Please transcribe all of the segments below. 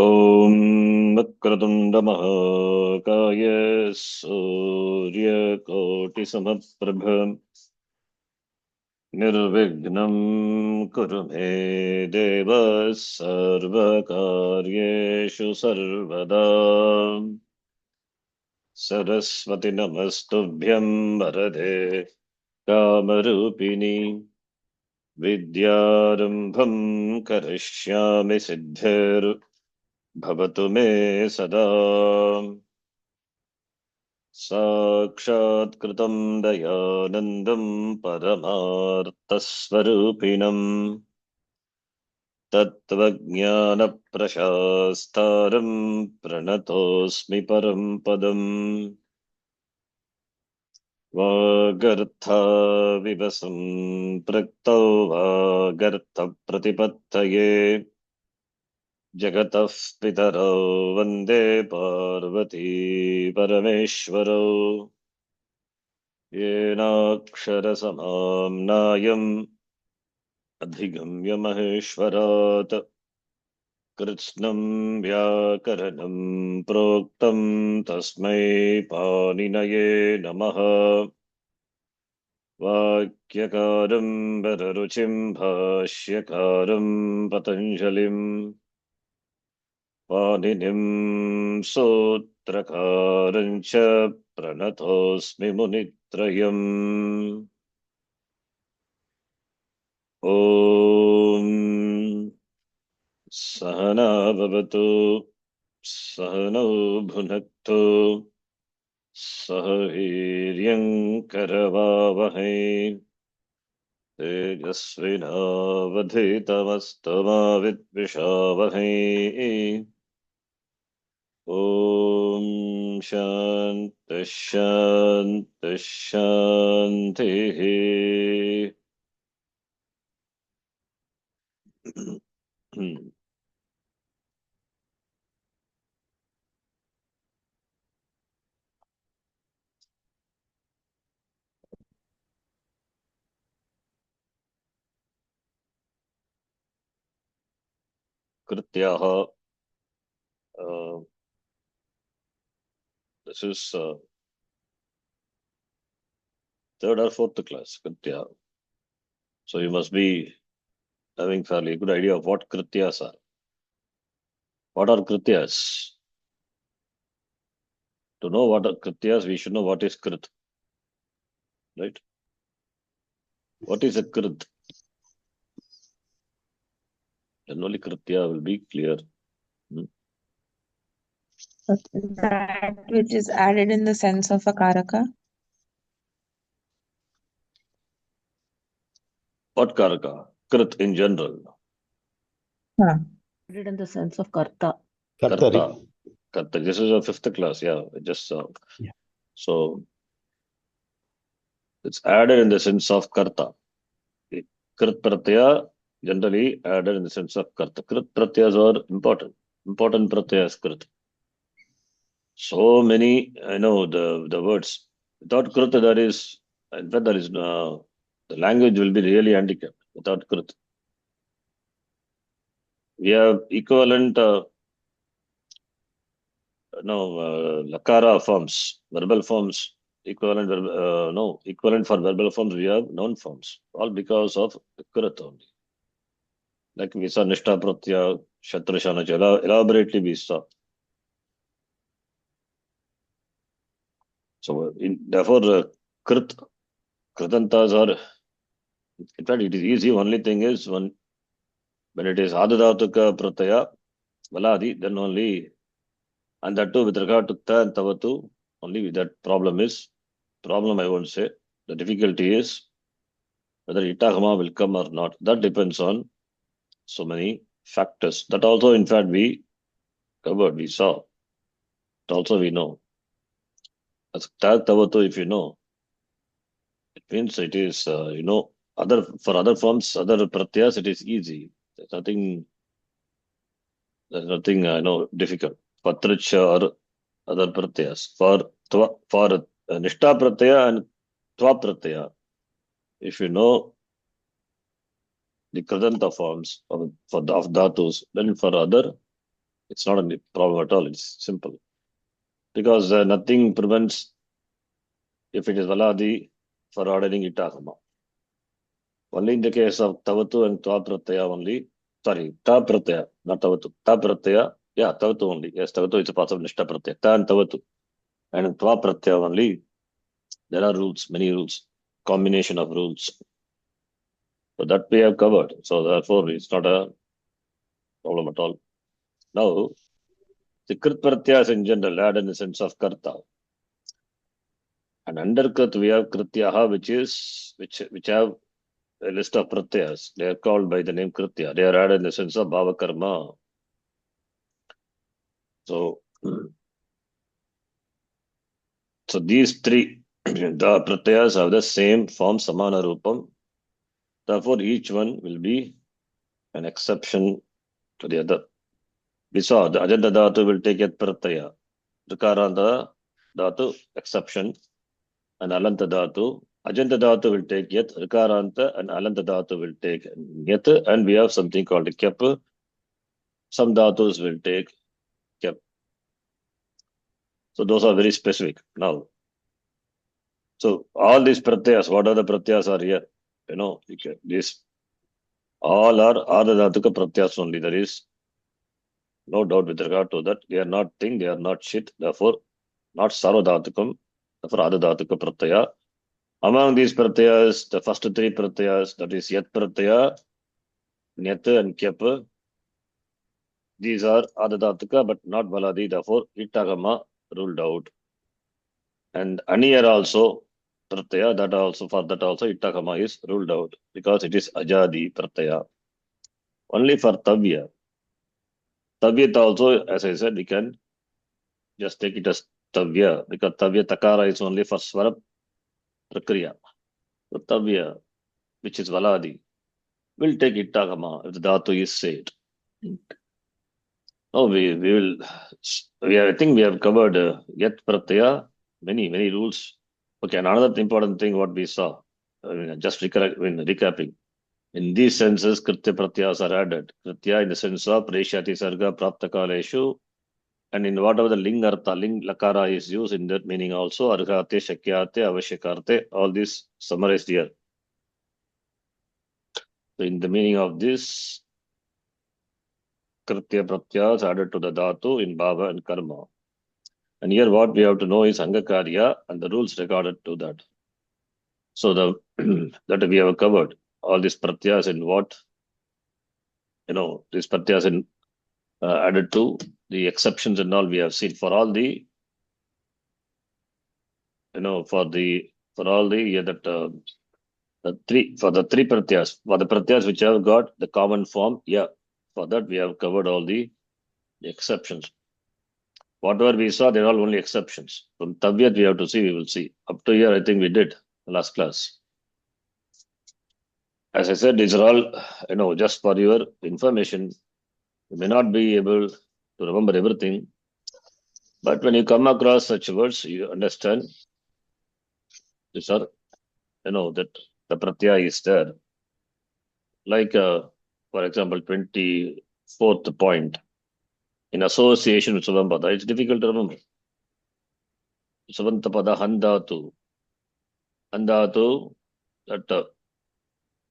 ॐ वक्रतुण्डमहाकाय सूर्यकोटिसमप्रभ निर्विघ्नं कुरु मे देव सर्वकार्येषु सर्वदा सरस्वति नमस्तुभ्यं वरदे कामरूपिणि विद्यारम्भं करिष्यामि सिद्धिर्भवतु मे सदा साक्षात्कृतं दयानन्दं परमार्थस्वरूपिणम् तत्त्वज्ञानप्रशास्तारं प्रणतोऽस्मि परं पदम् वागर्थाविव सम्पृक्तौ वागर्थप्रतिपत्तये जगतः पितरौ वन्दे पार्वती परमेश्वरौ येनाक्षरसमाम्नायम् अधिगम्य महेश्वरात् कृत्स्नं व्याकरणं प्रोक्तं तस्मै पाणिनये नमः। वाक्यकारं वररुचिं भाष्यकारं पतञ्जलिं पाणिनिं सूत्रकारं च प्रणतोऽस्मि मुनित्रयम्। ॐ सहना भवतु सहनौ भुनक्तु सह वीर्यङ्करवावहै तेजस्विनावधीतमस्तमा विद्विषावहै। ॐ शान्तिः शान्तिः शान्तिः। कृत्याः this is third or fourth class Kritya. So you must be having fairly good idea of what Krityas are. What are Krityas? To know what are Krityas, we should know what is Krit. Right? What is a Krit? Then only Kritya will be clear. That which is added in the sense of a karaka. What Karaka? Krit in general. Added in the sense of karta. Karta. Karta. This is a fifth class. Yeah. Just Yeah. So it's added in the sense of Karta. Krit Pratyaya generally added in the sense of Karta. Krit Pratyas are important. Important Pratyas Krit. So many, I know the words. Without Krit, there is, in fact, there is, the language will be really handicapped without Krit. We have equivalent, Lakara forms, verbal forms, equivalent, equivalent for verbal forms, we have noun forms, all because of Krit only. Like we saw Nishta Pratyaya, Shatrashana, elaborately we saw. So, therefore, Kritantas are, in fact, it is easy. Only thing is, when it is Adadatuka Pratyaya, Valadi, then only, and that too with regard to Ta and Tavatu, only that problem I won't say. The difficulty is whether Itahama will come or not. That depends on so many factors. That also, in fact, we covered, we saw. That also we know. As Ta Tavatu, if you know, it means it is, for other forms, other pratyas, it is easy. There's nothing, difficult. Patricha or other pratyas. For Nishta pratyaya and Tva pratyaya, if you know the Kradanta forms of dhatus, then for other, It's not a problem at all. It's simple. Because nothing prevents, if it is Valadi, for ordering Itagama. Only in the case of Tavatu and Tva Pratyaya only. Sorry, Ta Pratyaya, not Tavatu. Ta Pratyaya, yeah, Tavatu only. Yes, Tavatu is a part of Nishta Pratyaya. Ta and Tavatu. And in Tva Pratyaya only, there are rules, many rules, combination of rules. So that we have covered. So therefore, it's not a problem at all. Now, the Krit Pratyayas in general add in the sense of Karta. And under Krit, we have Krityaha, which have a list of pratyas. They are called by the name Kritya. They are added in the sense of Bhava Karma. So these three, the pratyas have the same form, Samana Rupam. Therefore, each one will be an exception to the other. We saw the Ajanta Dhatu will take Yat Pratyaya. Rikaranta Dhatu, exception. And Alanta Dhatu. Ajanta Dhatu will take Yat. Rikaranta and Alanta Dhatu will take Yat. And we have something called Kyap. Some Dhatus will take Kyap. So those are very specific. Now, so all these pratyas, what are the pratyas are here? You know, these all are Ardhadhatuka pratyas only. There is no doubt with regard to that. They are not thing, they are not shit. Therefore, not Sarvadhatukam. Therefore, Ardhadhatuka pratyaya. Among these pratyas, the first three pratyas, that is Yat pratyaya, Nyat and Kyap, these are Ardhadhatuka but not Baladi. Therefore, Itagama ruled out. And Aniyar also, pratyaya, that also Itagama is ruled out because it is Ajadi pratyaya. Only for Tavya. Tavyat also, as I said, we can just take it as Tavya because Tavya Takara is only for Swara Prakriya. So Tavya, which is Valadi, will take Itagama if the Dhatu is said. No, I think we have covered Yat Pratyaya, many rules. Okay, and another important thing what we saw, just recapping. In these senses, Kritya Pratyas are added. Kritya in the sense of Preshyati Sarga Prapta Kaleshu, and in whatever the Ling Artha, Ling Lakara is used in that meaning also, Arghate, Shakyate, Avashyakarte, all this summarized here. So in the meaning of this, Kritya Pratyas added to the Dhatu in Bhava and Karma. And here what we have to know is Angakarya and the rules regarded to that. So that we have covered all these pratyas in what, these pratyas in added to the exceptions and all we have seen for all the, for the three pratyas, for the pratyas which have got the common form, for that we have covered all the exceptions. Whatever we saw, they're all only exceptions. From Tavyat we have to see, we will see. Up to here, I think we did the last class. As I said, these are all, just for your information. You may not be able to remember everything, but when you come across such words, you understand these are, that the pratyaya is there. Like, for example, 24th point. In association with Subhampada, it's difficult to remember. Subantapada Handatu. Handatu, that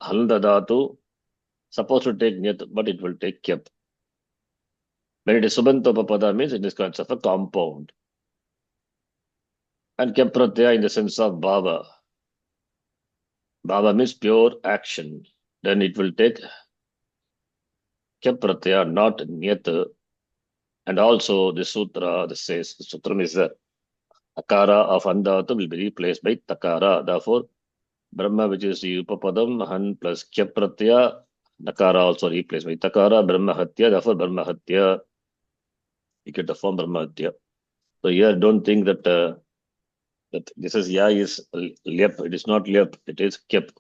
Handadatu, supposed to take Nyat, but it will take Kyap. When it is Subantapada means it is kinds of a compound. And Kyap Pratyaya in the sense of Bhava. Bhava means pure action. Then it will take Kyap Pratyaya, not Nyat. And also the sutra, the sutra is there. Akara of Andhatu will be replaced by Takara. Therefore, Brahma, which is the Upapadam, Han plus Kyap Pratyaya, Nakara also replaced by Takara, Brahma Hatya, therefore Brahma Hatya. You get the form Brahma Hatya. So here, don't think that that this is Lyap. It is not Lyap, it is Kyap.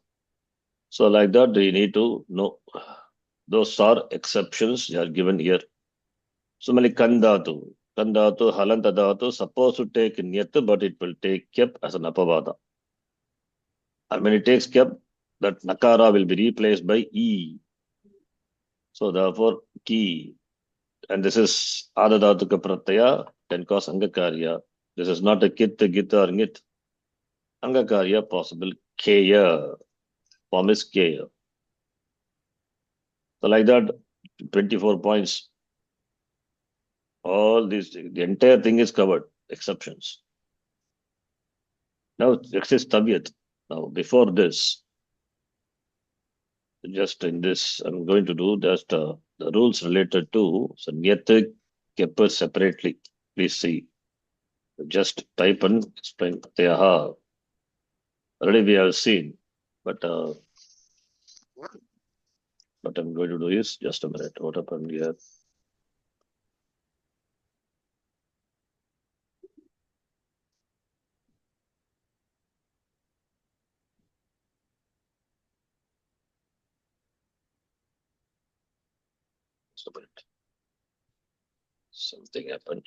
So like that, you need to know. Those are exceptions they are given here. Similarly, Kandhatu, Halanta Dhatu, supposed to take Nyat, but it will take Kyap as an Apavada. And when it takes Kyap, that Nakara will be replaced by E. So therefore, Ki. And this is Adadatuka Pratyaya, can cause Angakarya. This is not a Kit, Git or Ngit. Angakarya possible. Kya. Form is Kya. So like that, 24 points. All these, the entire thing is covered, exceptions. Now, next is Tabiat. Now, before this, just in this, I'm going to do just the rules related to so Nyat Kepper separately. Please see. Just type and explain. Pratyaya. Already we have seen, but what I'm going to do is just a minute. What happened here? Just a minute. Something happened.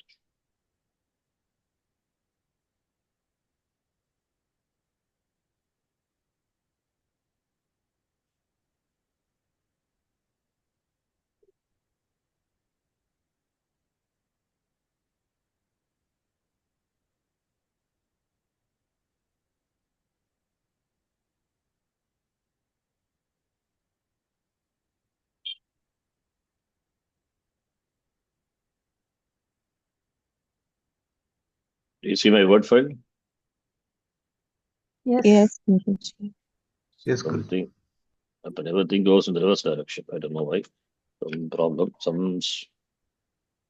Do you see my word file? Yes, Guruji. Yes, Guru. Something happened. Everything goes in the reverse direction. I don't know why. Some problem. Some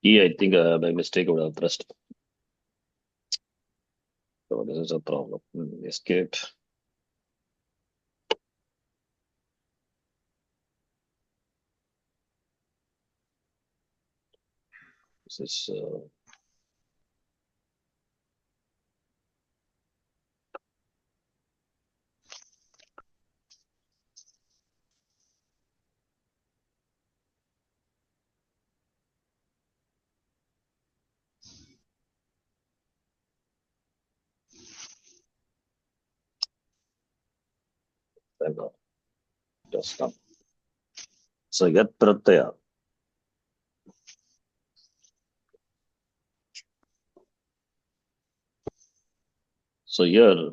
key, I think by mistake would have pressed. So this is a problem. Escape. This is hang on. Just stop. So Yat Pratyaya. So here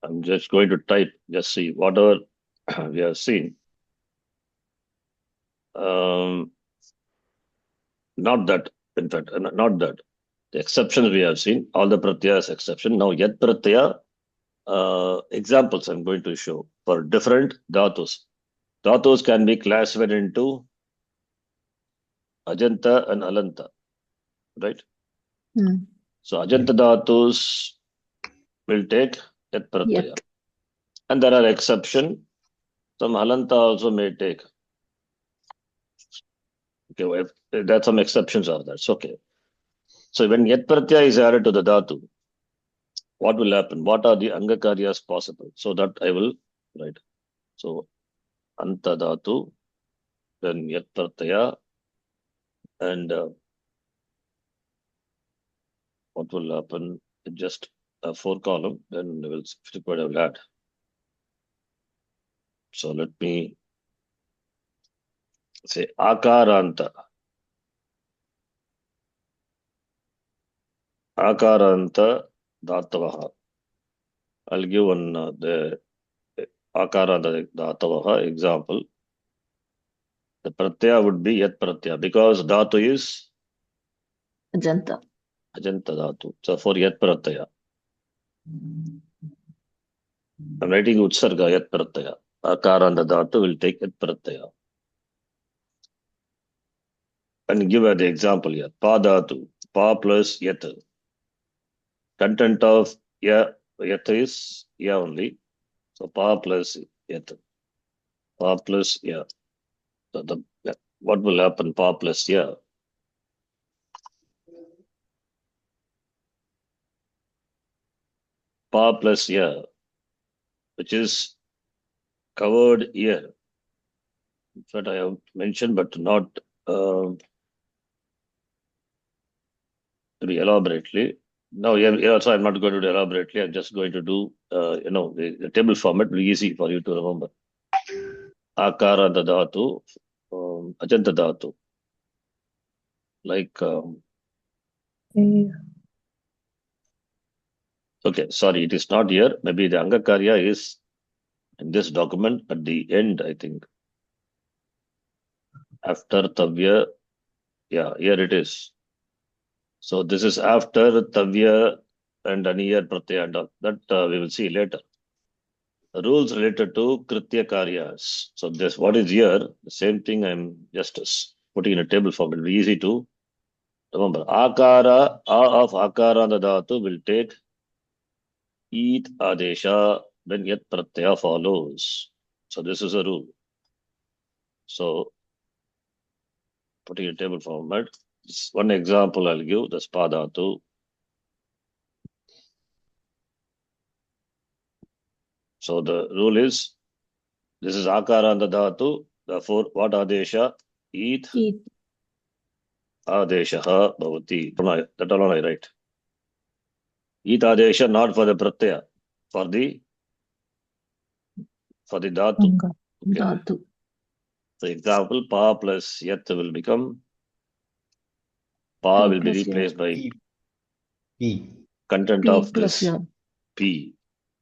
I'm just going to type, just see whatever we have seen. Not that, in fact, not that. The exceptions we have seen, all the pratyas exception. Now, Yat Pratyaya, examples I'm going to show for different dhatus. Dhatus can be classified into Ajanta and Alanta, right? So, Ajanta dhatus will take Yat Pratyaya. And there are exceptions. Some Alanta also may take. Okay, well, there are some exceptions of that. It's okay. So, when Yat Pratyaya is added to the dhatu, what will happen? What are the Angakaryas possible? So that I will write. So Antadhatu, then Yat Pratyaya, and what will happen? Just a 4 column, then we will required I will add. So let me say Akaranta. Akaranta Dhatavaha. I'll give one the Akaranta Dhatavaha example. The Pratyaya would be Yat Pratyaya because Dhatu is Ajanta. Ajanta Dhatu. So for Yat Pratyaya. I'm writing Utsarga Yat Pratyaya. Akaranta Dhatu will take Yat Pratyaya. And give the example here. Pa Dhatu. Pa plus Yat. Content of Yat is Ya only. So Pa plus Yat. Pa plus Ya. So what will happen? Pa plus Ya. Pa plus Ya, which is covered here. In fact, I have mentioned, but not very elaborately. Now, here also, I'm not going to do elaborately. I'm just going to do, the table format will be easy for you to remember. Akara Dhatu, Ajanta Dhatu. Like, Okay. okay, sorry, it is not here. Maybe the Angakarya is in this document at the end, I think. After Tavya, yeah, here it is. So this is after Tavya and Aniyar Pratyaya and all. That we will see later. The rules related to Kritya Karyas. So this, what is here, the same thing I'm just putting in a table form. It will be easy to remember. Akara, A of Akara and the Dhatu will take Eat Adesha when Yat Pratyaya follows. So this is a rule. So putting a table format. One example I'll give, the Spadatu. So the rule is, this is Akara and the Dhatu. Therefore, what Adesha? Eat Eat. Adesha Bhavati. That alone I write. Eat Adesha not for the Pratyaya, for the Dhatu. Anga. Okay. Dhatu. So example, Pa plus Yat will become, Pa P will be plus Ya. replaced by P. content P of plus this Ya. P.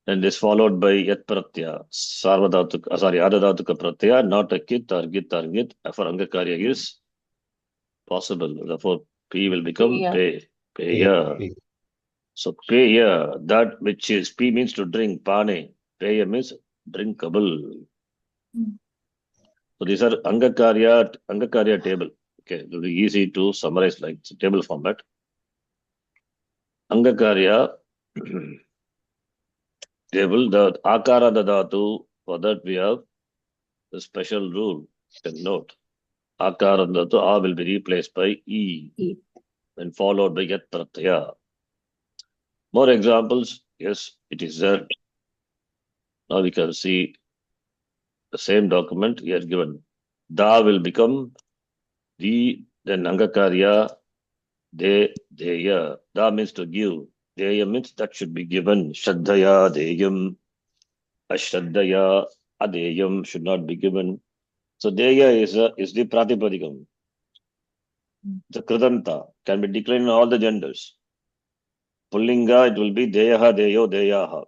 And this followed by Yat Pratyaya, Sarvadhatuka, sorry, Adadhatuka Pratyaya, not a Kit or Git or Git. For Angakarya is possible. Therefore, P will become Peya. Pe. Peya. P. So Peya, that which is, P means to drink, Pane. Peya means drinkable. So these are Angakarya table. Okay, it will be easy to summarize like table format. Angakarya table, the Akara Dhatu, for that we have the special rule. You can note. Akara Dhatu, A will be replaced by E E. and followed by Yat Pratyaya. More examples, yes, it is there. Now we can see the same document here given. Da will become the, then Angakarya, Deya. Da means to give. Deya means that should be given. Shraddhaya, Deyam. Ashraddhaya, Adeyam should not be given. So Deya is the Pratipadikam. The Kridanta can be declined in all the genders. Pullinga, it will be Deyaha, Deyo, Deyaha.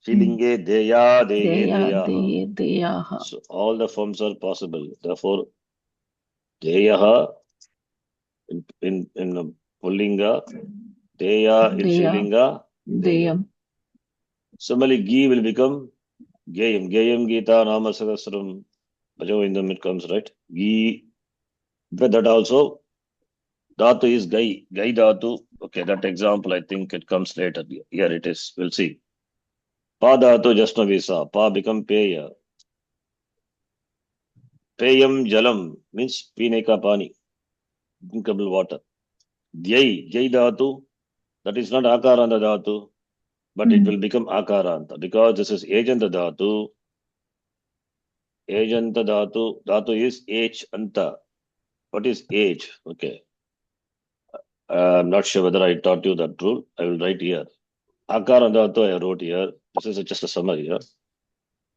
Strilinge, Deya, Deye, Deya. Deyaha. Deye. Deyaha. So all the forms are possible. Therefore, Deyaha in Pullinga, Deya in Deya. Strilinga, Deyam. Deyam. Similarly, Gi will become Gayam. Gayam Gita Nama Sahasram. Bhajo it comes, right? Gi. But that also, Dhatu is Gai. Gai Dhatu. Okay, that example, I think it comes later. Here it is. We'll see. Pa Dhatu, just now we saw. Pa become Peya. Peyam Jalam means Pine ka pani. Drinkable water. Dhyai Dhatu. That is not Akaranta Dhatu, but it will become Akaranta because this is Ajanta Dhatu. Ajanta Dhatu. Dhatu is H Anta. What is age? Okay. I'm not sure whether I taught you that rule. I will write here. Akaranta Dhatu I wrote here. This is just a summary here.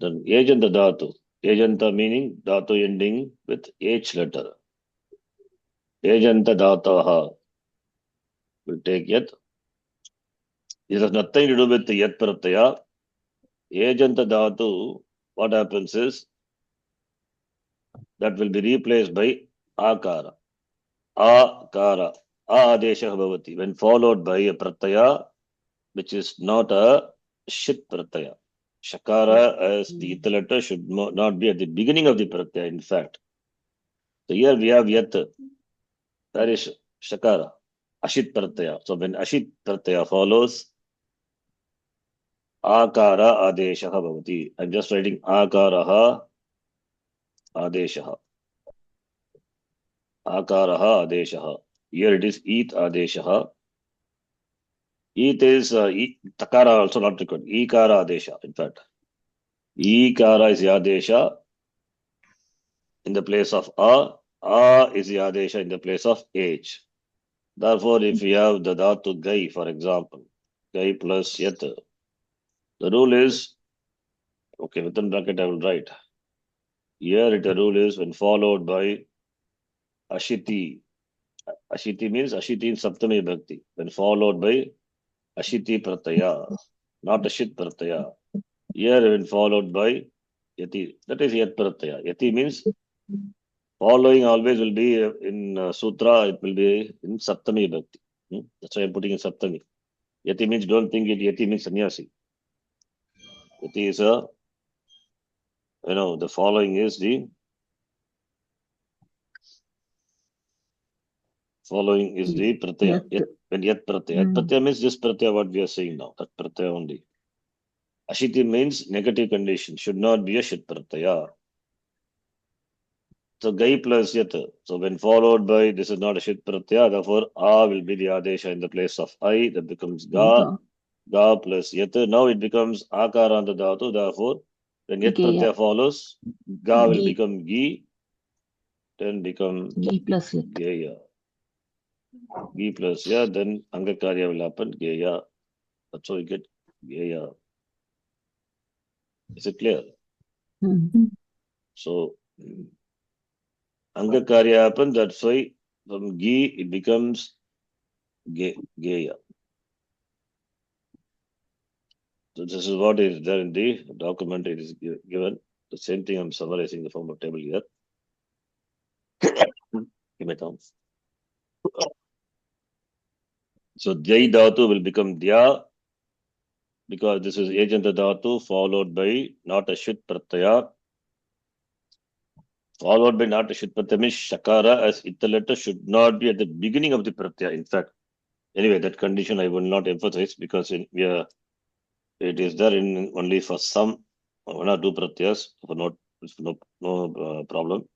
Then Ajanta Dhatu. Ajanta meaning Dhatu ending with H letter. Ajanta Dhataha will take Yat. It has nothing to do with the Yat Pratyaya. Ajanta Dhatu, what happens is that will be replaced by Akara. Akara. Adesha Bhavati. When followed by a Pratyaya, which is not a Shit Pratyaya. Shakara as the Ita letter should not be at the beginning of the Pratyaya, in fact. So here we have Yat. That is Shakara. Ashit Pratyaya. So when Ashit Pratyaya follows, Akara Adesha Bhavati. I'm just writing Akaraha Adesha. Akaraha Adesha. Here it is Eat Adesha. Eat is Takara also not required. Ikara Adesha, in fact. Ikara is Yadesha in the place of A. A is Yadesha in the place of H. Therefore, if we have the Dhatu Gai, for example, Gai plus Yat, the rule is, okay, within bracket I will write. Here the rule is when followed by Ashiti, Ashiti means Ashiti in Saptami Bhakti, when followed by Ashiti Pratyaya, not Ashit Pratyaya. Here, when followed by Yati, that is Yat Pratyaya. Yati means following always will be in Sutra, it will be in Saptami Bhakti. That's why I'm putting in Saptami. Yati means, don't think it, Yati means sannyasi. Yati is the following is the pratyaya. Yat. When yat pratyaya. Yat pratyaya means this pratyaya what we are saying now. That pratyaya only. Ashiti means negative condition. Should not be a shit pratyaya. So gai plus yat. So when followed by this is not a shit pratyaya, therefore a will be the adesha in the place of I. That becomes ga. Ga. Ga plus yat. Now it becomes akaranta dhatu. Therefore, when yat Geya. pratyaya follows, ga will Gi. become gi. Then become Gi plus yat. geya. Gi plus ya. Then angakarya will happen. Geya. That's how you get geya. Is it clear? So angakarya happens. That's why from gi it becomes geya. So this is what is there in the document. It is given. The same thing I'm summarizing the form of table here. Give me time. So jai dhatu will become dya because this is agent dhatu followed by not a shit pratyaya. Followed by not a shit pratyaya means shakara as ita letter should not be at the beginning of the pratyaya. In fact, anyway, that condition I will not emphasize because it is there in only for some one or two pratyas. For no problem.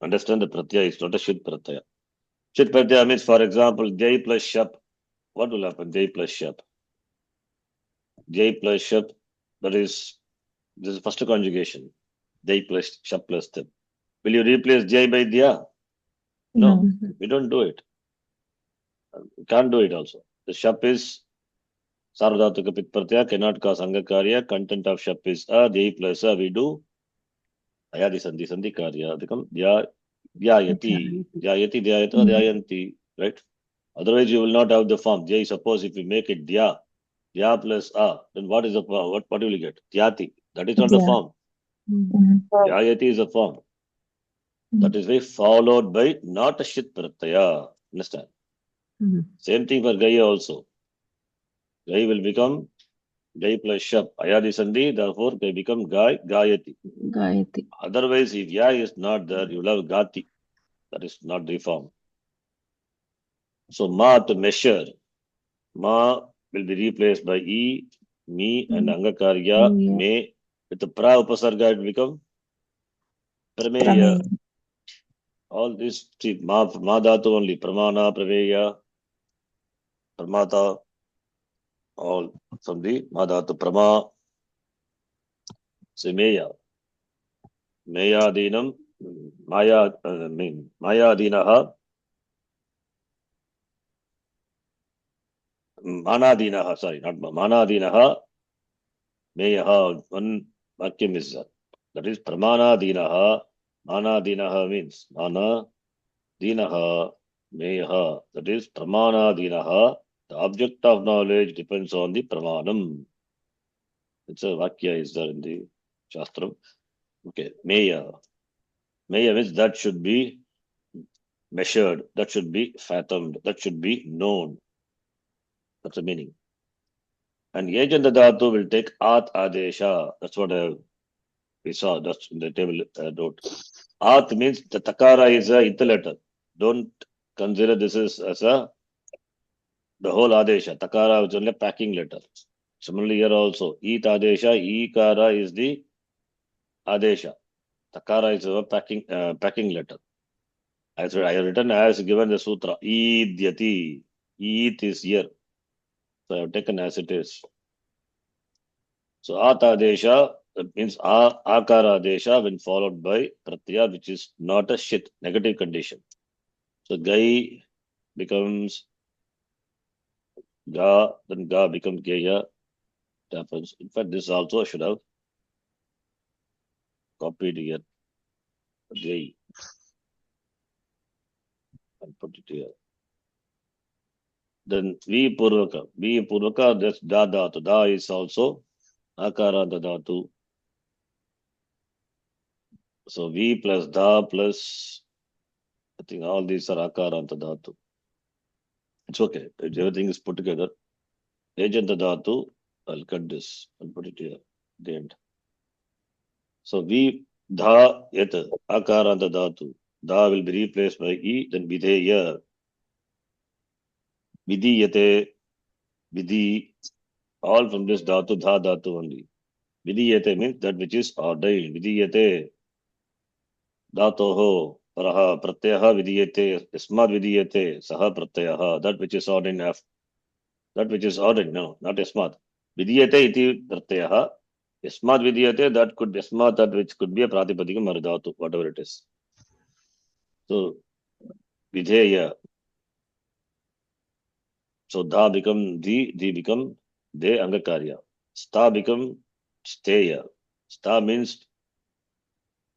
Understand the pratyaya is not a shit pratyaya. Shit pratyaya means, for example, jai plus shap. What will happen? Jai plus shap. Jai plus shap. That is this is first conjugation. Jai plus shap plus them. Will you replace jai by dya? No, we don't do it. We can't do it also. The shap is Sarvadhatuka pit pratyaya cannot cause angakarya. Content of shap is a, jai plus a. We do ayadi sandhi karya become dhyayati, dhyayanti, right? Otherwise, you will not have the form. Jai, suppose if you make it dya plus a, then what is the what will you get? Dhyati. That is not the form. Dhyayati is a form. That is why followed by not a shit pratyaya. Understand? Same thing for Gaya also. Gai will become Gai plus shap. Ayadi sandhi, therefore they become Gayati. Gayati. Otherwise, if ya is not there, you will have Gati. That is not the form. So ma to measure. Ma will be replaced by E, me, and Angakarya, me. With the pra upasarga, it will become Prameya. All this, see, ma dhatu only. Pramana, Prameya, Pramata, all from the ma dhatu. Prama, Semeya. Mayadinam, Mayadinaha, Manadinaha, sorry, not Manadinaha, Mayaha, one vacuum is that. That is Pramanadinaha, Manadinaha means Mana, Dinaha, Mayaha. That is Pramanadinaha. The object of knowledge depends on the Pramanam. It's a Vakya is there in the Shastram. Okay, Maya. Maya means that should be measured, that should be fathomed, that should be known. That's the meaning. And Yajanta Dhatu will take At Adesha. That's what we saw. That's in the table note. At means the Takara is a Ita letter. Don't consider this as the whole Adesha. Takara is only a packing letter. Similarly here also. It Adesha, Ikara is the Adesha. Takara is a packing letter. I have written as given the sutra. Idyati. It is here. So I have taken as it is. So Atadesha means Akara Desha when followed by Pratyaya, which is not a shit, negative condition. So Gai becomes Ga, then Ga becomes Geya. It happens. In fact, this also should have copied here. Gai. put it here. Then V Purvaka, that's Da Dhatu. Da is also Akaranta Dhatu. So V plus Da plus, I think all these are Akaranta Dhatu. It's okay. Everything is put together. Agent Dhatu, I'll cut this and put it here at the end. So V Dha Yat Akaranta Dhatu. Da will be replaced by E, then Videya. Vidiyate, Vidhi, all from this Dhatu, Dha Dhatu only. Vidiyate means that which is ordained. Vidiyate, Dhatoho, Paraha, Pratyaha Vidiyate, Ismad Vidiyate, Saha Pratyaha, that which is ordained. That which is ordained, no, not Ismad. Vidiyate iti Pratyaha, Ismad Vidiyate, that could be Ismad, that which could be a Pratipadika Maridhatu, whatever it is. So, Videya. So, Da become Di become De Angakarya. Sta become Steya. Sta means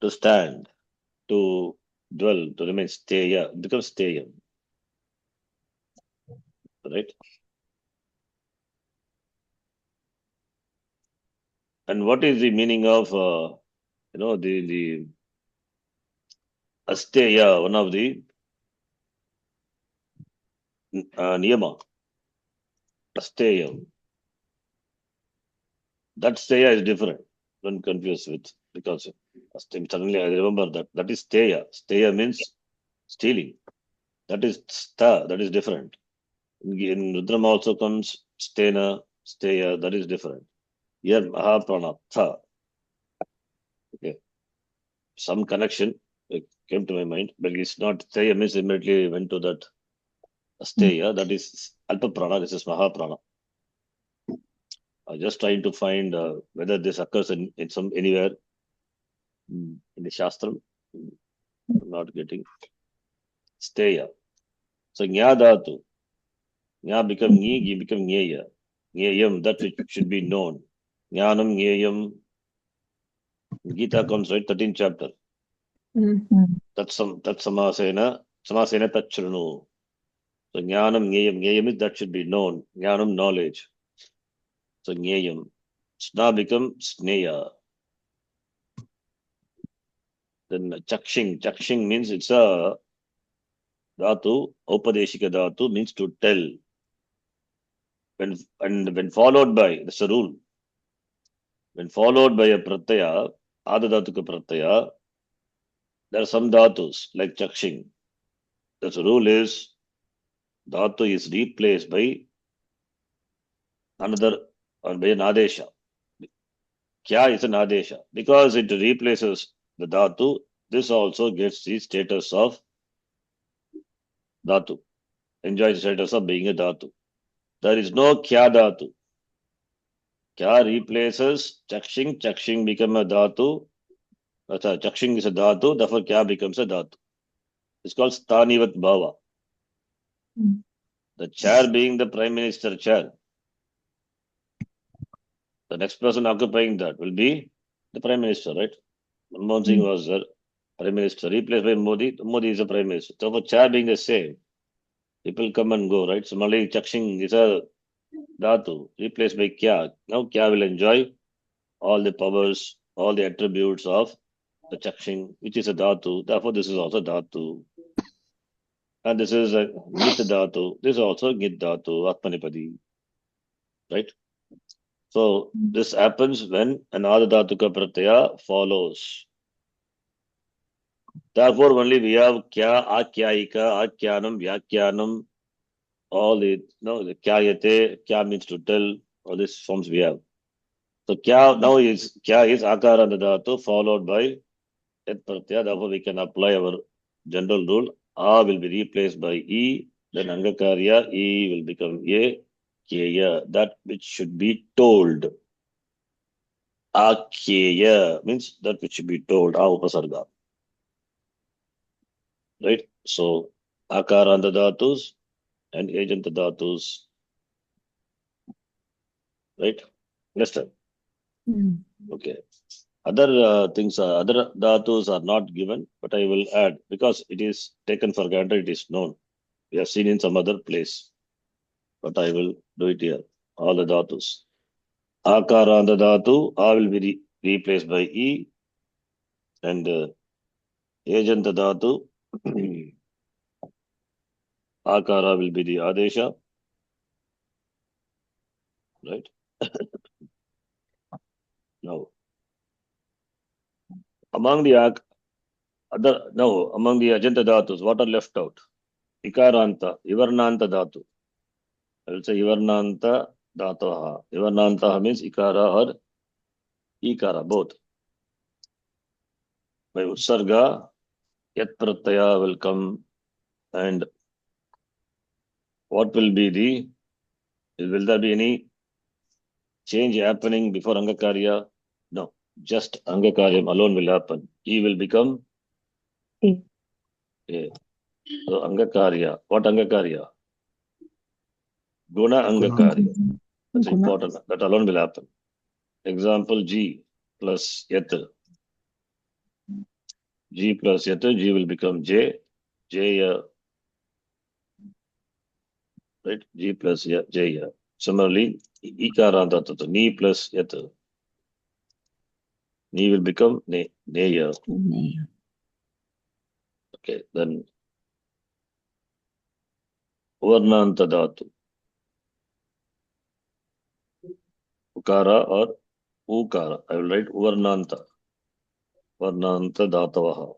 to stand, to dwell, to remain. Steya becomes Steya. Right? And what is the meaning of, the Asteya, one of the Niyama. Asteya. That Steya is different. Don't confuse with, because suddenly I remember that. That is Steya. Steya means stealing. That is Sta, that is different. In Rudram also comes Stena, Steya, that is different. Here Mahaprana, Tha. Okay. Some connection came to my mind, but it's not Steya means immediately went to that Asteya, that is Alpa Prana, this is Mahaprana. I'm just trying to find whether this occurs in some anywhere in the Shastram. I'm not getting. Steya. So Nya Dhatu. Nya become Nyi, Gi become Nyeya. Nyeyam, that which should be known. Jnanam, Nyeyam. Gita comes, right? 13th chapter. That's Samasena Tachranu. So Jnanam, Nyeyam is that should be known. Jnanam, knowledge. So Nyeyam. Sna become Sneya. Then Chakshing means it's a Dhatu, Upadeshika Dhatu means to tell. When followed by, that's a rule. When followed by a Pratyaya, Adadhatuka Pratyaya, there are some Dhatus like Chakshing. The rule is Dhatu is replaced by another, or by an Adesha. Kya is an Adesha. Because it replaces the Dhatu, this also gets the status of Dhatu. Enjoys the status of being a Dhatu. There is no Kya Dhatu. Kya replaces Chakshing. Chakshing become a Dhatu. Chakshing is a Dhatu, therefore Kya becomes a Dhatu. It's called Sthanivat Bhava. The chair being the Prime Minister chair. The next person occupying that will be the Prime Minister, right? Manmohan Singh was the Prime Minister, replaced by Modi. Modi is the Prime Minister. So for chair being the same, people come and go, right? Similarly, Chakshing is a Dhatu, replaced by Kya. Now Kya will enjoy all the powers, all the attributes of the Chakshing, which is a Dhatu. Therefore, this is also Dhatu. And this is a Git Dhatu. This is also Git Dhatu, Atmanipadi. Right? So this happens when an Adadhatuka Pratyaya follows. Therefore, only we have Kya, Akyayika, Akyanam, Vyakyanam, all the Kyayate, Kya means to tell, all these forms we have. So Kya is Akaranta Dhatu followed by Et Pratyaya. Therefore, we can apply our general rule. A will be replaced by E, then Angakarya, E will become A, Kya, that which should be told. Akya means that which should be told. Upasarga. Right? So Akaranta Dhatus and Agent Dhatus. Right? Understand? Okay. Other things, other Dhatus are not given, but I will add because it is taken for granted, it is known. We have seen in some other place, but I will do it here. All the dhatus. Akaranta dhatu, A will be replaced by E, and Ejanta dhatu, Akara will be the Adesha, right? Now, among the among the Ajanta dhatus, what are left out? Ikaranta, Ivarnanta dhatu. I will say Ivarnanta dhataha. Ivarnanta means Ikara or Ikara, both. By Utsarga, Yat Pratyaya will come, and what will be will there be any change happening before Angakarya? No, just Angakaryam alone will happen. E will become E. A. So Angakarya, what Angakarya? Guna Angakarya. That's Guna. important. That alone will happen. Example G plus Yat. G plus Yat, G will become J. J, right? G plus J. Similarly, Ikaranta Tatu, Ni plus Yat. Ni will become Neya. Neya. Okay, then Varnanta Dhatu. Ukara or Ukara. I will write Varnanta. Varnanta Dhatavaha.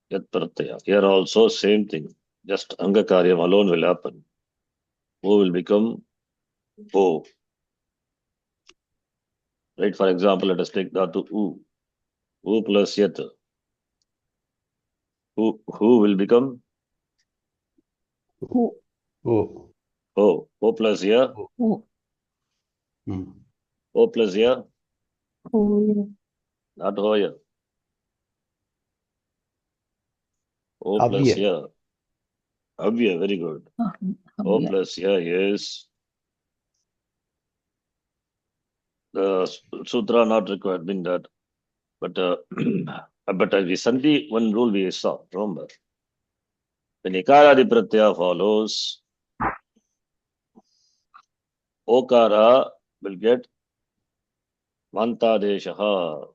Yat Pratyaya. Here also same thing. Just Angakaryam alone will happen. O will become O. Right, for example, let us take Dhatu U. U plus Yat. Who will become Who? O. O. O plus Ya. Who? Hmm. O plus Ya. Who? Not Hoya. O plus Avya. Ya. Avya, very good. O plus Ya is the sutra not required, mean that. But but the Sandhi, one rule we saw, remember. When Ikaradi Pratyaya follows, Okara will get Mantadeshaha.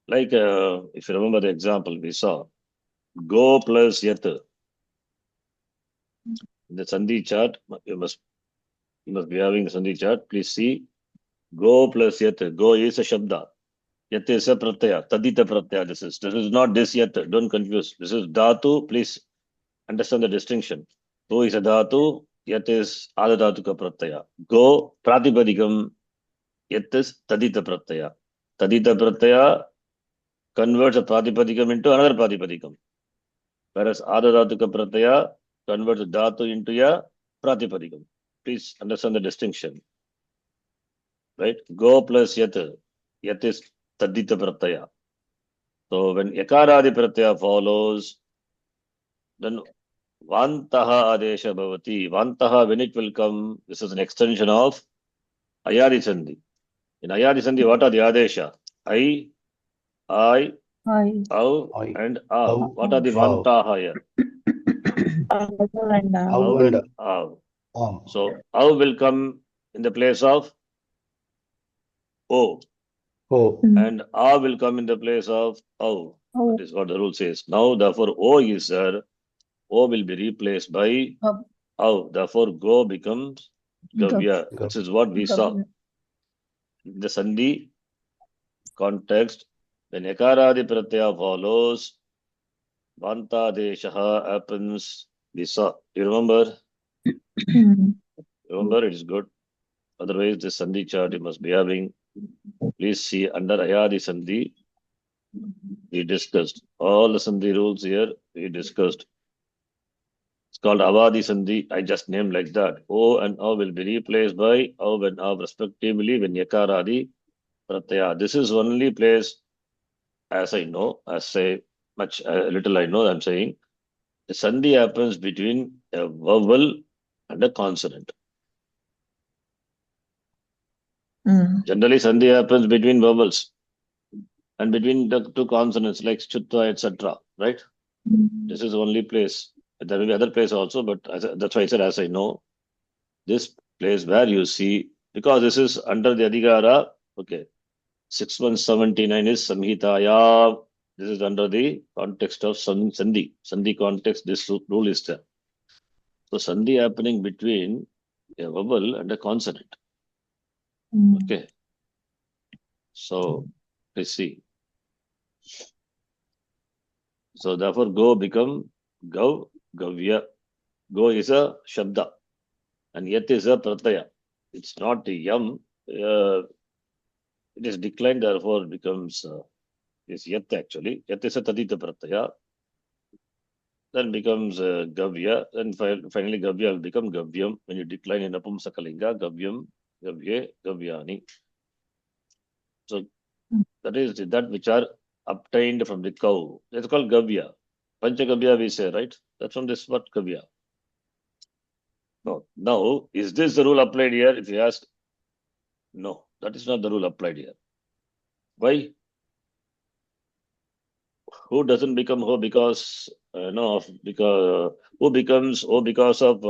Like if you remember the example we saw, Go plus Yat. In the Sandhi chart, you must be having the Sandhi chart. Please see, Go plus Yat. Go is a Shabda. Yat is a Pratyaya. Tadita Pratyaya. This is not this Yat. Don't confuse. This is Dhatu. Please understand the distinction. Go is a Dhatu. Yat is Adadhatuka Pratyaya. Go Pratipadikam. Yat is Tadita Pratyaya. Tadita Pratyaya converts a Pratipadikam into another Pratipadikam. Whereas Adadhatuka Pratyaya converts Dhatu into a Pratipadikam. Please understand the distinction. Right? Go plus Yat. Yat is Tadita Pratyaya. So when Yakaradi Pratyaya follows, then Vantaha Adesha Bhavati. Vantaha, when it will come, this is an extension of Ayadi Sandhi. In Ayadi Sandhi, what are the Adesha? I, Au, I. and Au. What are the Au. Vantaha here? Au and and Au. Am. So Au will come in the place of O, O. and A will come in the place of Au. That is what the rule says. Now, therefore, O is there. O will be replaced by Au. Therefore, Go becomes Gavya. This is what we saw. In the Sandhi context, when Yakaradi Pratyaya follows, Vantadeshaha happens. We saw. You remember? Remember, it is good. Otherwise, the Sandhi chart you must be having. Please see under Ayadi Sandhi. We discussed all the Sandhi rules here. We discussed. It's called Avadi Sandhi. I just named like that. O and O will be replaced by O and O respectively when Yakaradi Pratyaya. This is only place, as I know, little I know, I'm saying, the Sandhi happens between a vowel and a consonant. Generally, Sandhi happens between vowels and between the two consonants like Chutta, etc. Right? This is the only place. There will be other place also, but that's why I said, as I know, this place where you see, because this is under the Adhikara, okay, 6179 is Samhitaya. This is under the context of Sandhi. Sandhi context, this rule is there. So Sandhi happening between a vowel and a consonant. Okay. So let's see. So therefore, go become Gav, Gavya. Go is a Shabda. And Yat is a Pratyaya. It's not the Yam. It is declined, therefore becomes is Yat actually. Yat is a Tadita Pratyaya. Then becomes Gavya. Then finally Gavya will become Gavyam. When you decline in Apumsakalinga, Gavyam, Gavye, Gavyani. So that is that which are obtained from the cow. It's called Gavya. Panchagavya we say, right? That's from this word Gavya. No. Now, is this the rule applied here? If you ask, no, that is not the rule applied here. Why? Who doesn't become Ho because because who becomes Ho because of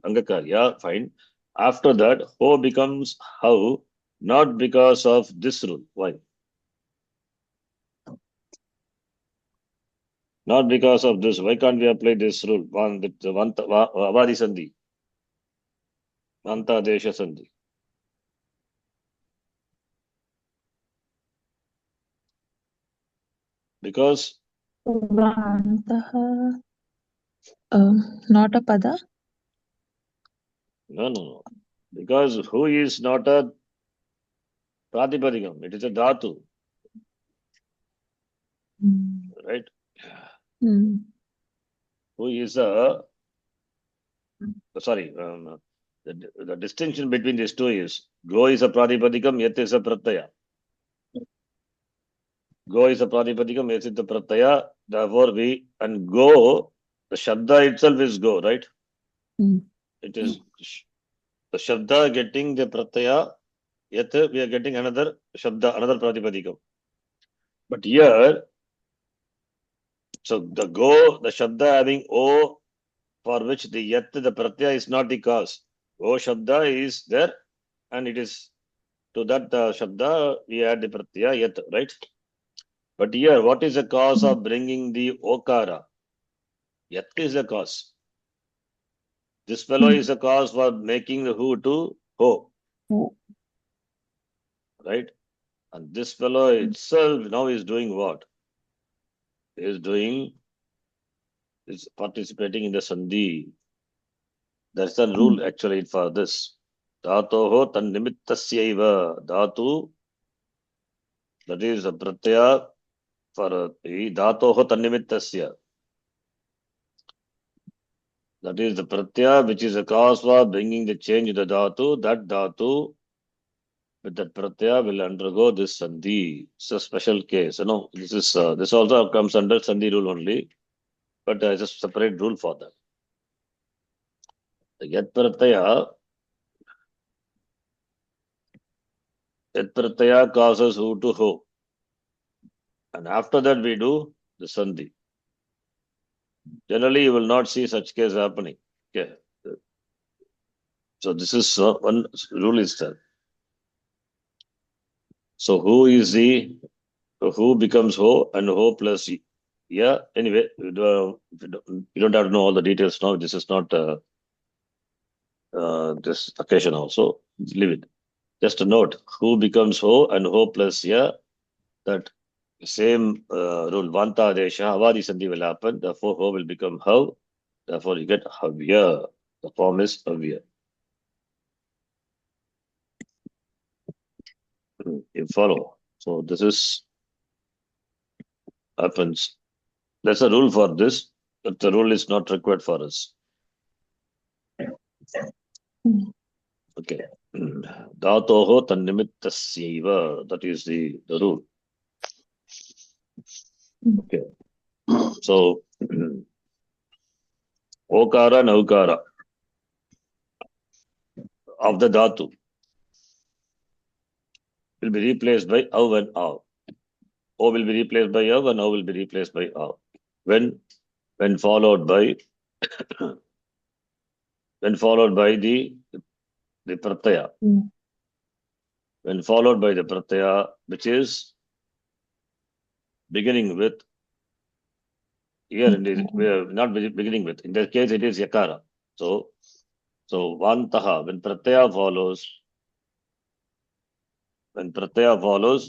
Angakarya? Fine. After that, Ho becomes how? Not because of this rule. Why? Not because of this. Why can't we apply this rule? Avadi Sandhi. Vanta Desha Sandhi. Because Vantaha, not a pada. no. Because who is not a Pratipadikam? It is a Dhatu, right? Who is a sorry. The distinction between these two is Go is a Pratipadikam, Yat is a Pratyaya. Go is a Pratipadikam, Yat is a Pratyaya. Therefore, and Go, the Shabda itself is Go, right? It is the Shabda getting the Pratyaya, Yat we are getting another Shabda, another Pratipadikam. But here, so the Go, the Shabda having O, for which the Yat, the Pratyaya is not the cause. O Shabda is there, and it is to that Shabda we add the Pratyaya Yat, right? But here, what is the cause of bringing the Okara? Yat is the cause. This fellow is the cause for making the Who to Ho. Right? And this fellow itself now is doing what? Is participating in the Sandhi. That's the rule actually for this. Dhatoho tan nimittasyaiva. Dhatu, that is a pratyaya for dhatoho tan nimittasya. That is the pratyaya which is a cause for bringing the change in the dhatu. That dhatu with that pratyaya will undergo this sandhi. It's a special case. This also comes under sandhi rule only, but there's a separate rule for that. The yat pratyaya causes Who to Ho. And after that we do the sandhi. Generally, you will not see such case happening. Okay. So this is one rule is there. So who becomes Ho and Ho plus yeah. Anyway, you don't have to know all the details now. This is not this occasion also. Leave it. Just a note: who becomes Ho and Ho plus yeah. That same rule. Vanta Desha Avadi Sandhi will happen. Therefore, Ho will become Hav. Therefore, you get Havya. The form is Havya. You follow. So this is happens. There's a rule for this, but the rule is not required for us. Okay. Dhatoho tannimittasyaiva. That is the rule. Okay. So Okara and Aukara of the Dhatu will be replaced by Av and Av. O will be replaced by Av and Av will be replaced by Av. when followed by the pratyaya. When followed by the pratyaya, which is beginning with, here it is, we are not beginning with, in that case it is yakara. So vantaha, when pratyaya follows,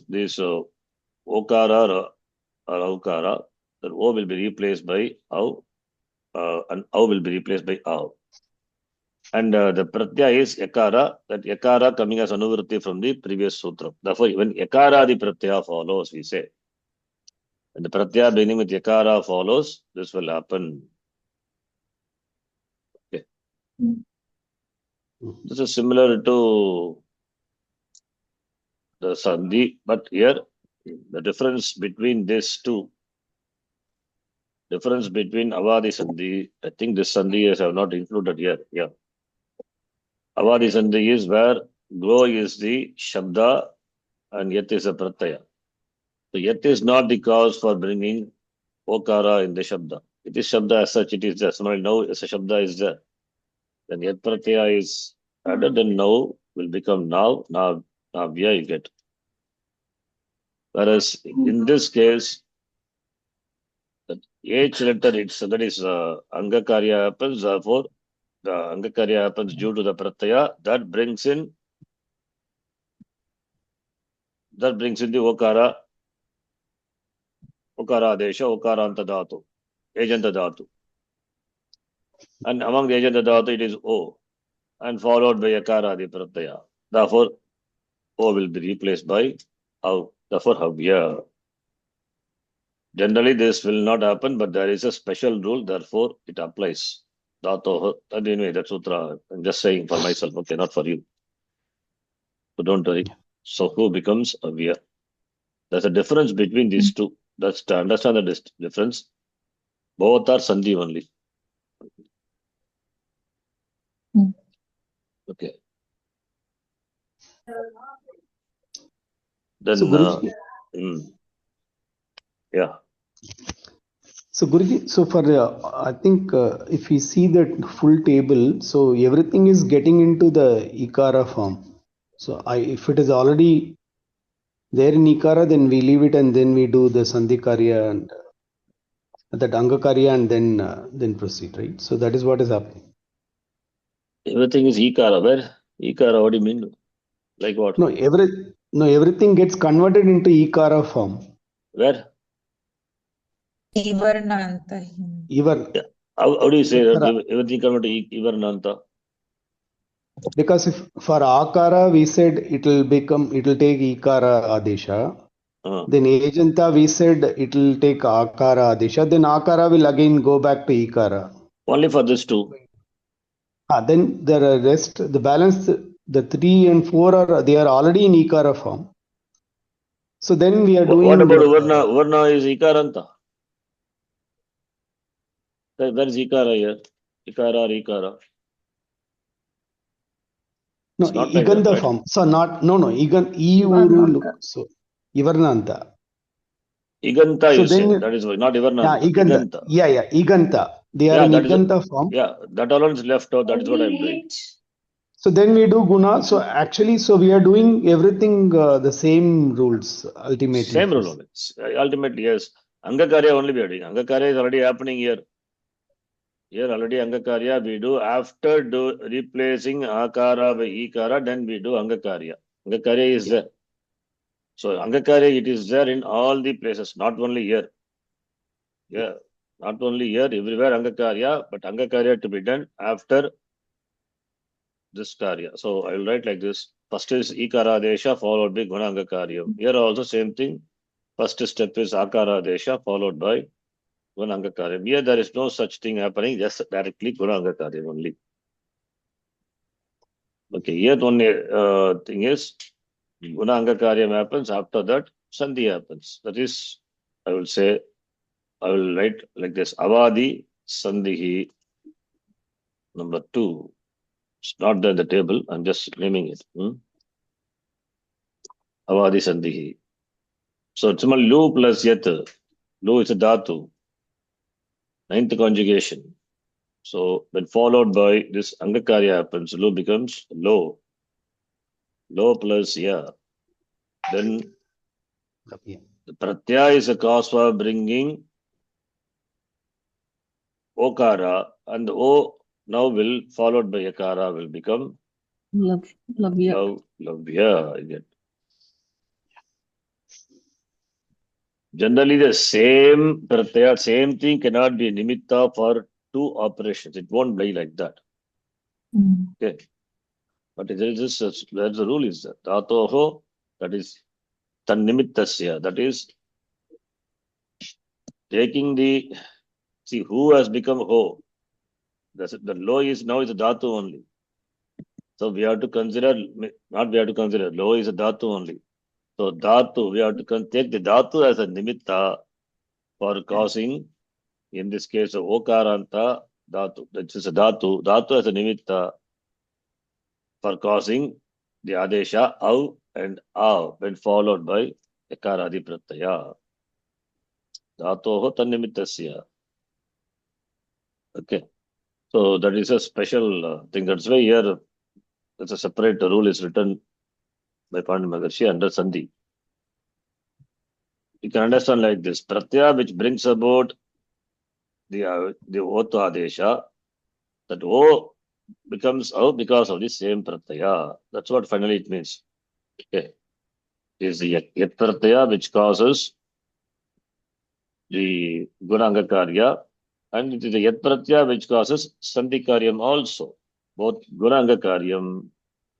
this okara or aukara, then o will be replaced by au, and au will be replaced by au. And the pratyaya is yakara, that yakara coming as anuvritti from the previous sutra. Therefore, when yakara the pratyaya follows, we say, when the pratyaya beginning with yakara follows, this will happen. Okay. This is similar to the sandhi, but here the difference between these two, difference between avadi sandhi, I think this sandhi is I have not included here. Yeah. Avadi sandhi is where go is the shabda and yet is a pratyaya. So yet is not the cause for bringing okara in the shabda. It is shabda as such, it is there. Somebody know as a shabda is there. Then yet pratyaya is added, then now will become now vya you get. Whereas in this case, the H letter, that is Angakarya happens, therefore the Angakarya happens due to the pratyaya, that brings in the okara adesha, okaranta dhatu, agenta dhatu. And among the agenta dhatu, it is O, and followed by yakara the pratyaya. Therefore, O will be replaced by au. Therefore, havya. Generally, this will not happen, but there is a special rule, therefore it applies. Dhatoh. And anyway, that sutra, I'm just saying for myself, okay, not for you. So don't worry. So who becomes avya? There's a difference between these two. That's to understand the difference. Both are sandhi only. Okay. Then, So Guruji, yeah. so Guruji, so for I think if we see that full table, so everything is getting into the ikara form. So if it is already there in ikara, then we leave it and then we do the sandhikarya and that angakarya and then proceed, right? So that is what is happening. Everything is ikara. Where? Ikara, what do you mean? Like what? No, everything gets converted into ikara form. Where? Ivarnanta. Even Yeah. How do you say that? Everything converted to ivarnanta? because if for akara we said it will take ikara adesha. Then agenta we said it will take akara adesha. Then akara will again go back to ikara. Only for this two. Then the rest, the balance, the 3 and 4 they are already in ikara form. So then we are doing. What about Varna? Varna is ikaranta. Where is ikara here? Ikara or ikara? No, It's not like iganda that, right? form. So ivarnanta. So ivarnanta. Iganta, So you say. then That is not ivarnanta. yeah, iganta. Yeah, iganta. They are in iganta form. Yeah, that alone is left out. That is what I'm doing. So then we do guna. So actually, so we are doing everything the same rules ultimately. Same rule only. Ultimately, yes. Angakarya only we are doing. Angakarya is already happening here. Here already Angakarya we do. After replacing Akara by Ikara, then we do Angakarya. Angakarya is there. So Angakarya, it is there in all the places, not only here. Yeah, not only here, everywhere Angakarya, but Angakarya to be done after this Karya. So I will write like this. First is Ikara Desha followed by Guna Angakarya. Here also same thing. First step is Akara Desha followed by Guna Angakarya. Here there is no such thing happening, just directly Guna Angakarya only. Okay, here the only thing is Guna Angakarya happens, after that Sandhi happens. That is, I will say, I will write like this. Avadi Sandhihi number 2. It's not there in the table. I'm just naming it. Avadi Sandhihi. So it's Lu plus Yat. Lu is a Dhatu. Ninth conjugation. So when followed by this Angakarya happens, lo becomes lo. Lo plus ya. Then Yeah. the pratyaya is a cause for bringing okara, and o now will followed by akara will become Lavya. lavya. Again. Generally, the same pratyaya, same thing cannot be nimitta for two operations. It won't be like that. Okay. But there is this, there's the rule is that dhatoho, that is tannimittasya, that is taking the, see who has become ho. The lo is now is a dhatu only. So we have to consider, not we have to consider, lo is a dhatu only. So dhatu, we have to take the dhatu as a nimitta for causing, in this case, okaranta dhatu, that is a dhatu, dhatu as a nimitta for causing the adesha av and av when followed by ekaradi pratyaya. Dhatoho tannimittasya. Okay. So that is a special thing. That's why here there's a separate rule is written by Pandit Maharshi under Sandhi. You can understand like this. Pratyaya which brings about the Oto Adesha, that O becomes O because of the same Pratyaya. That's what finally it means. Okay. Is the Yat Pratyaya which causes the Gunanga Karya, and it is the Yat Pratyaya which causes Sandhi Karyam also. Both Gunanga Karyam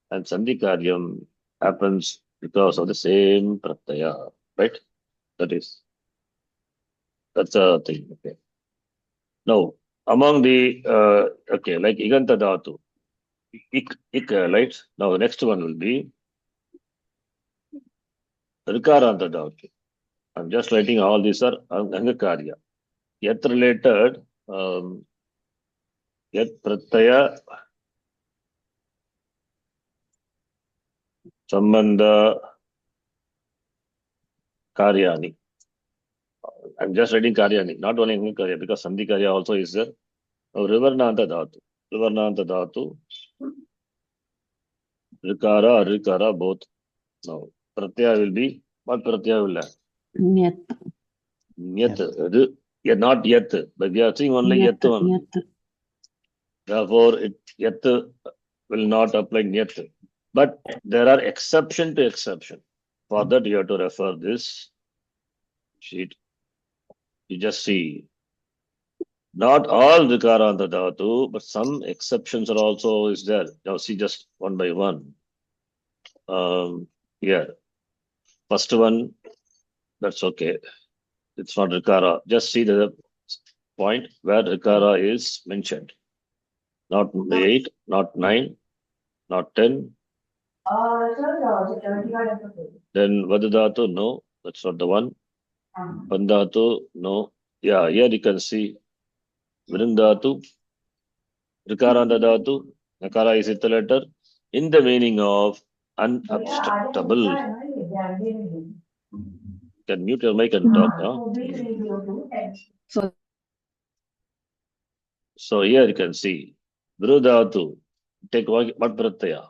and Sandhi Karyam happens because of the same Pratyaya, right? That's a thing. Okay. Now, among the, okay, like Iganta Dhatu, right? Now, the next one will be Rikaranta Dhatu. I'm just writing all these are Angakarya. Yet related, Yat Pratyaya, Sambandha Karyani. I'm just writing Karyani, not only Angakarya, because Sandhi Karya also is there. Now, Rivarnanta Dhatu. Rivarnanta Dhatu, Rikara, both. Now, Pratyaya will be, what Pratyaya will have? Nyat. Nyat, not yet, but we are seeing only yet one. Nyat. Therefore, yet will not apply nyat. But there are exception to exception. For that, you have to refer this sheet. You just see. Not all Vikaranta Dhatu, but some exceptions are also is there. Now see just one by one. Here. First one, that's okay. It's not Rikara. Just see the point where Rikara is mentioned. Not 8, not 9, not 10. Then Vadadatu, no, that's not the one. Bandhatu, no. Yeah, here you can see Vrindatu, Rikaranta Dhatu, Nakara is the letter, in the meaning of unobstructable. Can mute your mic and talk now. So here you can see Vrudatu, take what pratyaya?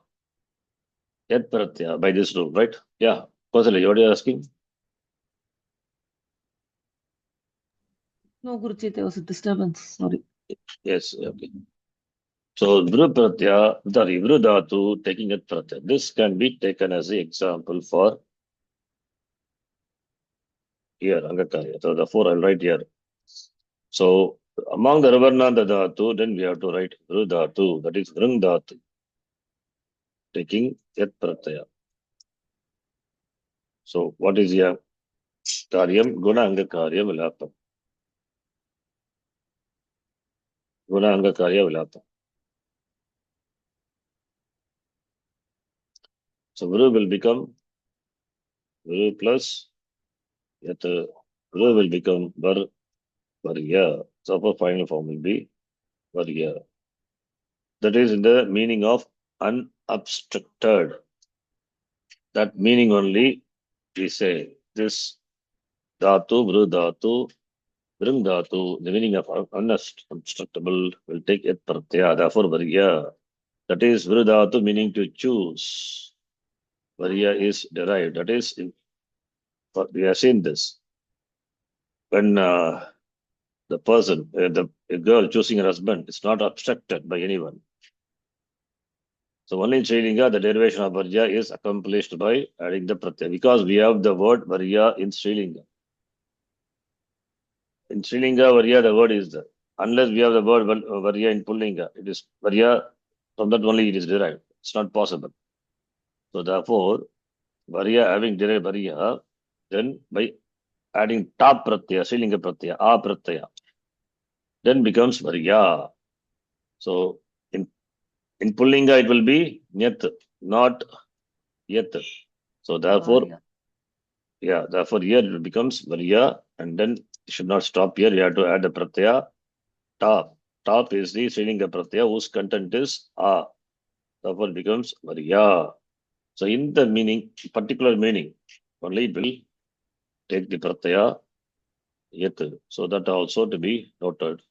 Yat pratyaya by this rule, right? Yeah. Kausali, what are you asking? No, Guruji, there was a disturbance. Sorry. Yes, okay. So Vrudatu taking it pratyaya. This can be taken as the example for here, Angakarya. So therefore I'll write here. So among the Ravarnanda Dhatu, then we have to write Vrudatu, that is Vrindatu, taking Yat Pratyaya. So what is your Karyam? Guna Angakarya will happen. Guna Angakarya will happen. So Vru will become Vru plus Yat. Vru will become Varya. So our final form will be Varya. That is in the meaning of unobstructed. That meaning only we say this Dhatu, Vru Dhatu Dring dhatu, the meaning of unobstructable, will take yat pratyaya. Therefore, varya. That is viridhatu, meaning to choose. Varya is derived. That is, we have seen this. When the person, a girl choosing her husband, is not obstructed by anyone. So only in Sri Lanka, the derivation of varya is accomplished by adding the pratyaya. Because we have the word varya in Sri Lanka. In Sri Lanka, varya, the word is there. Unless we have the word varya in Pullinga, it is varya, from that only it is derived. It's not possible. So therefore, varya having derived varya, then by adding ta pratyaya, Sri Lanka pratyaya, a pratyaya, then becomes varya. So in Pullinga, it will be nyat, not yat. So therefore, therefore here it becomes varya, and then you should not stop here. You have to add the pratyaya top. Top is the Sri Lanka pratyaya whose content is a. Therefore it becomes varya. So in the meaning, particular meaning, only it will take the pratyaya yat. So that also to be noted,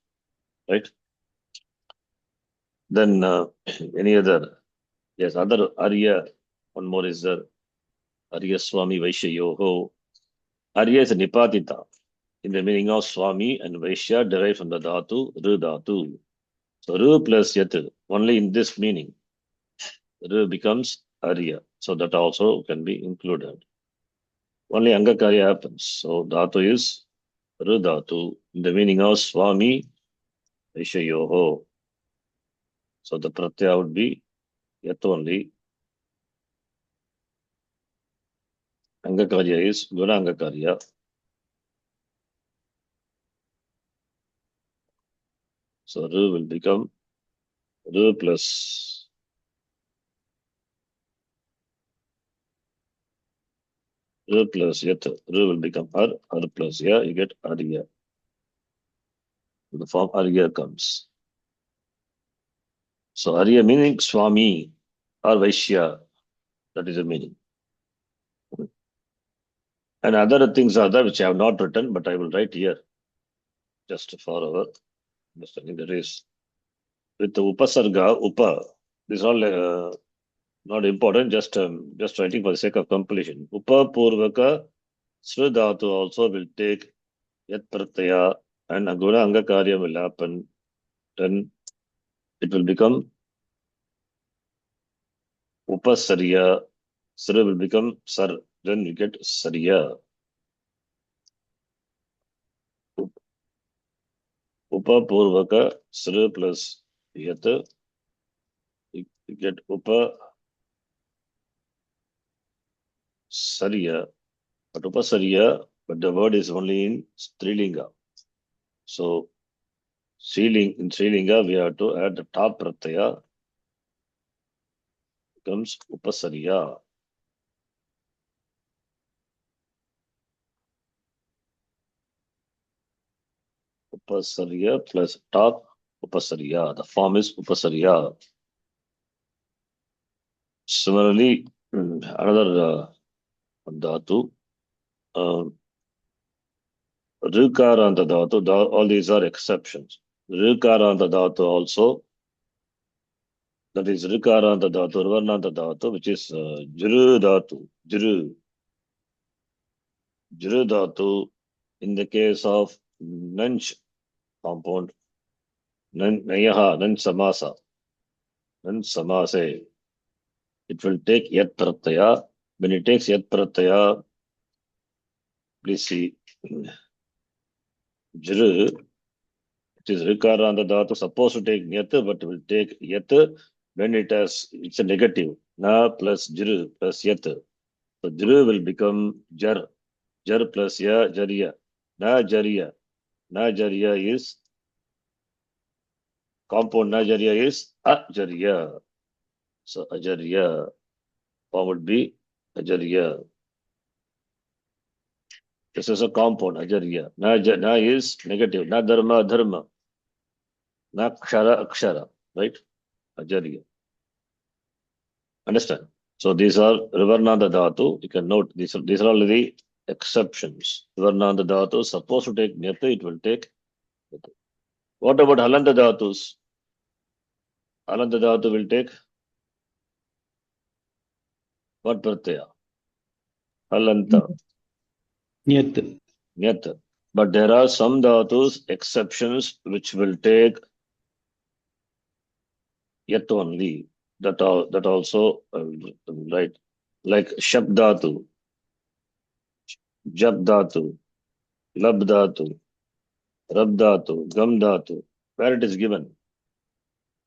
right? Then any other? Yes, other Arya. One more is there. Arya Swami Vaishyayoho. Arya is a Nipatita. In the meaning of Swami and Vaishya derived from the dhatu, Ru dhatu. So Ru plus Yat, only in this meaning, Ru becomes Arya. So that also can be included. Only Angakarya happens. So dhatu is Ru dhatu, in the meaning of Swami Vaishyayoho. So the pratyaya would be Yat only. Angakarya is Guna Angakarya. So Ru will become Ru plus Yat. Ru will become Ar plus Ya. You get Arya. The form Arya comes. So Arya meaning Swami or Vaishya. That is the meaning. And other things are there which I have not written, but I will write here. Just for our understanding. That is with the Upasarga, Upa. This is all not important, just writing for the sake of completion. Upa Purvaka Sridhatu also will take Yat Pratyaya and Aguna Angakarya will happen. Then it will become Upasarya. Sri will become Sar. Then we get Sarya. Upa Purvaka Sri plus Yat. You get Upa Sarya. But Upasarya, but the word is only in Strilinga. So in Sri Lanka, we have to add the top pratyaya. Becomes Upasarya. Upasarya plus top Upasarya. The form is Upasarya. Similarly, another dhatu. Rikaranta dhatu. All these are exceptions. Rikaranta dhatu also. That is Rikaranta dhatu, Varnanta dhatu, which is Jru dhatu. Jru dhatu. In the case of Nanch compound, Nayaha, Nan Samasa, Nan Samase, it will take Yat Pratyaya. When it takes Yat Pratyaya, please see, Jru, it is Rikaranta dhatu, supposed to take Yat, but it will take Yat when it's a negative. Na plus Jru plus Yat. So Jru will become Jar. Jar plus Ya, Jarya. Na Jarya. Na Jarya is compound. Najarya is Ajarya. So Ajarya form would be Ajarya. This is a compound, Ajarya. Na is negative. Na dharma, dharma. Na kshara, akshara. Right? Ajarya. Understand? So these are Rivarnanda dhatu. You can note these are all the exceptions. Varnanta dhatu supposed to take nyat, it will take. What about halanta dhatus? Halanta dhatu will take what pratyaya? Halanta, Nyat. nyat. But there are some dhatus exceptions which will take yet only. That also right, like shabdatu, jabdatu, labdatu, rabdatu, gamdatu. Where it is given.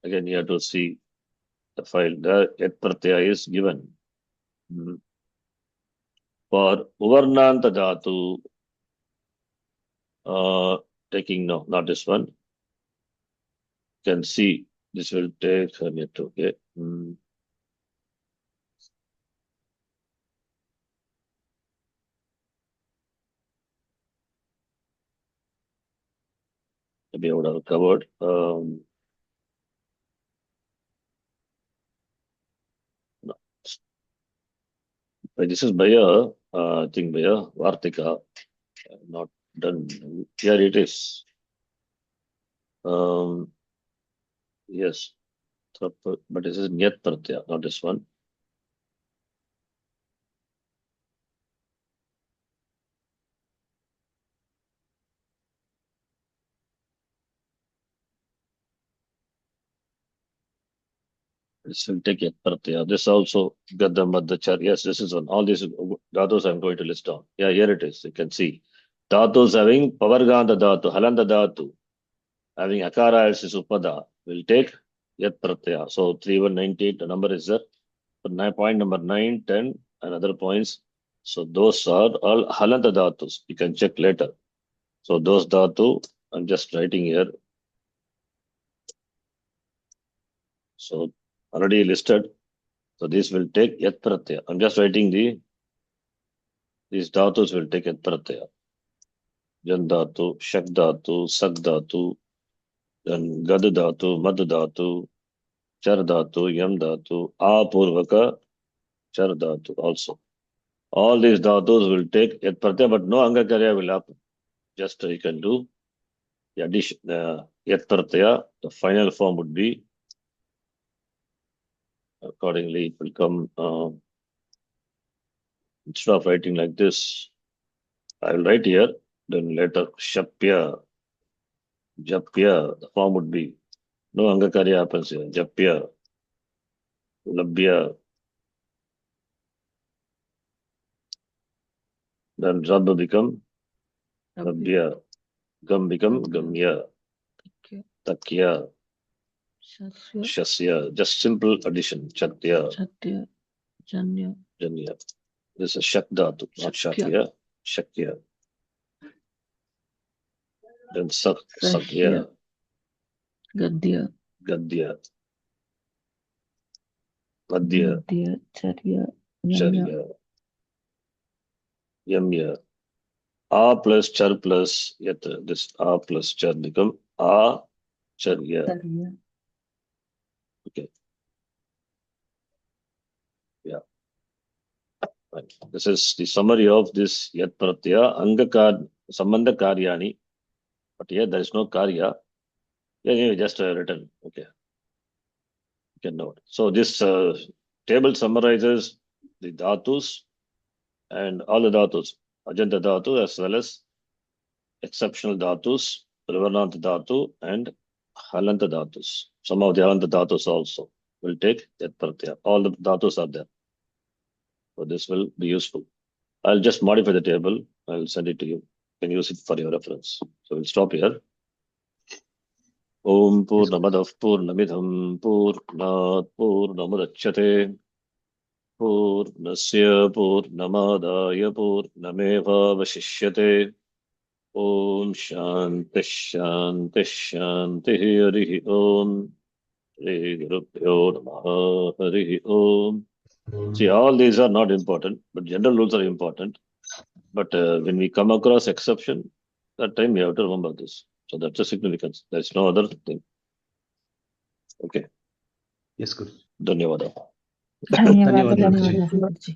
Again, you have to see the file. There yet pratyaya is given. For uvarnanta dhatu, taking no, not this one. You can see this will take yet, okay. Maybe I would have covered. No. But this is by I think by Vartika. Not done. Here it is. Yes. But this is Nyat Pratyaya, not this one. This will take Yat Pratyaya. This also Gadda Madhachar. Yes, this is one. All these dhatus I'm going to list down. Yeah, here it is. You can see. Dhatus having Pavarganda Dhatu, Halanda Dhatu, having Akara as Upada will take Yat Pratyaya. So 3198, the number is there. So point number 9, 10, and other points. So those are all Halanda Dhatus. You can check later. So those dhatu, I'm just writing here. So already listed. So this will take Yat Pratyaya. I'm just writing these dhatus will take Yat Pratyaya. Jan dhatu, Shak dhatu, Sak dhatu, then Gad dhatu, Mad dhatu, Char dhatu, Yam dhatu, Apurvaka, Char dhatu also. All these dhatus will take Yat Pratyaya, but no Angakarya will happen. Just you can do the addition, Yat Pratyaya. The final form would be, accordingly, it will come. Instead of writing like this, I will write here, then later Shapya, Japya, the form would be, no Angakarya happens here, Japya, Labya, then Rab become Labya, Gam become Gamya, Takya, Shasya, just simple addition, Chatya, Satya, Janya, Janya. This is Shak Dhatu, not Shakya, Shakya. Then Sakya, Gadya, Gadya, Madhya, Madhya, Charya, Yamya, Charya, Yamya. A plus Char plus Yat, this A plus Char become A Charya. Charya. Okay. Yeah. Right. This is the summary of this Yat Pratyaya Angakar Sambandha Karyani. But here there is no Karya. Yeah, just written. Okay. You can note. So this table summarizes the dhatus and all the dhatus, Ajanta dhatu as well as exceptional dhatus, Rivarnanta dhatu and Halanta dhatus. Some of the Halanta dhatus also will take Yat Pratyaya. All the dhatus are there. So this will be useful. I'll just modify the table. I'll send it to you. You can use it for your reference. So we'll stop here. Om Purnamadav Purnamidham Purnat Purnamudachyate Purnasya Purnamadaya Purnameva Vashishyate Om Shanti Shanti Shanti Harihi Om Shri Gurubhyo Namaha Harihi Om. See, all these are not important, but general rules are important. But when we come across exception, that time we have to remember this. So that's the significance. There's no other thing. Okay. Yes, Guru. Dhanyavada. ಧನ್ಯವಾದಗಳು ಧನ್ಯವಾದಗಳು. ಗುರುಜಿ.